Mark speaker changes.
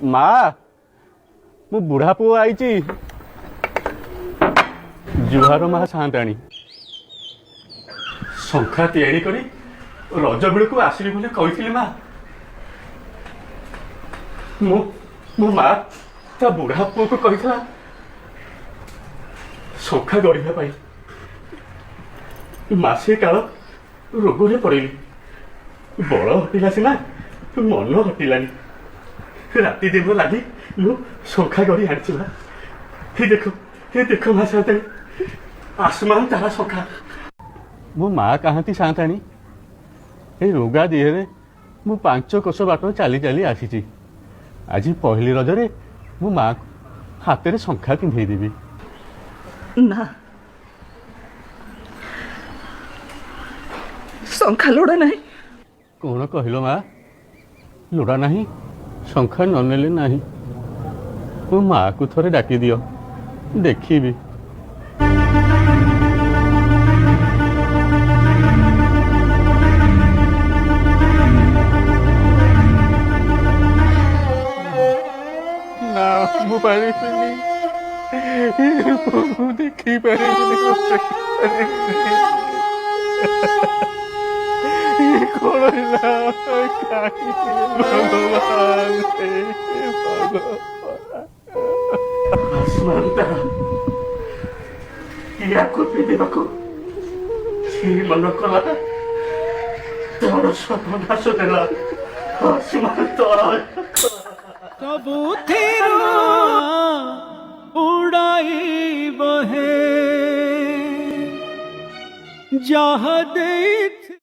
Speaker 1: ମା ମୁଁ ବୁଢ଼ା ପୁଅ ଆଇଛି। ଜୁହାର ମା ସାନ୍ତାଣୀ। ଶଙ୍ଖା ତିଆରି କରି ରଜ ବେଳକୁ ଆସିବି ବୋଲି କହିଥିଲି ମା। ମୋ ମା ତା ବୁଢ଼ା ପୁଅକୁ କହିଥିଲା ଶଙ୍ଖା ଗଢ଼ିବା ପାଇଁ। ମାସେ କାଳ ରୋଗରେ ପଡ଼ିଲି। ବଳ ହଟିଲା ସିନା ମନ ହଟିଲାନି। ରାତି ଦିନ ଲାଗି ମୁଁ ଶଙ୍ଖା ଗଢ଼ି ଆଣିଛି ମା। ହେ ଦେଖ ମା ସାନ୍ତାଣୀ, ଆସମାନ ତାରା ଶଙ୍ଖା। ମୋ ମା କାହାନ୍ତି ସାନ୍ତାଣୀ? ଏଇ ରୋଗା ଦିହରେ ମୁଁ 5 କୋଶ ବାଟ ଚାଲି ଚାଲି ଆସିଛି। ଆଜି ପହିଲି ରଜରେ ମୋ ମା ହାତରେ ଶଙ୍ଖା ପିନ୍ଧେଇ ଦେବି।
Speaker 2: ନା, ଶଙ୍ଖା ଲୋଡ଼ା ନାହିଁ।
Speaker 1: କ'ଣ କହିଲ ମା? ଲୋଡ଼ା ନାହିଁ? ଶଙ୍ଖା ନ ନେଲେ ନାହିଁ। ମୋ ମାଆକୁ ଥରେ ଡାକି ଦିଅ, ଦେଖିବି। ନା ମୁଁ ପାରିବିନି, ମୁଁ ଦେଖିପାରିବିନି। କ'ଣ ହେଲା? ୟାକୁ ପିନ୍ଧିବାକୁ ସେ ମନ କଲା, ତୋର ସର୍ବନାଶ ଦେଲା।
Speaker 3: ସବୁଥିରୁ ଉଡ଼ାଇ ବହେ ଯାହା ଦେଇ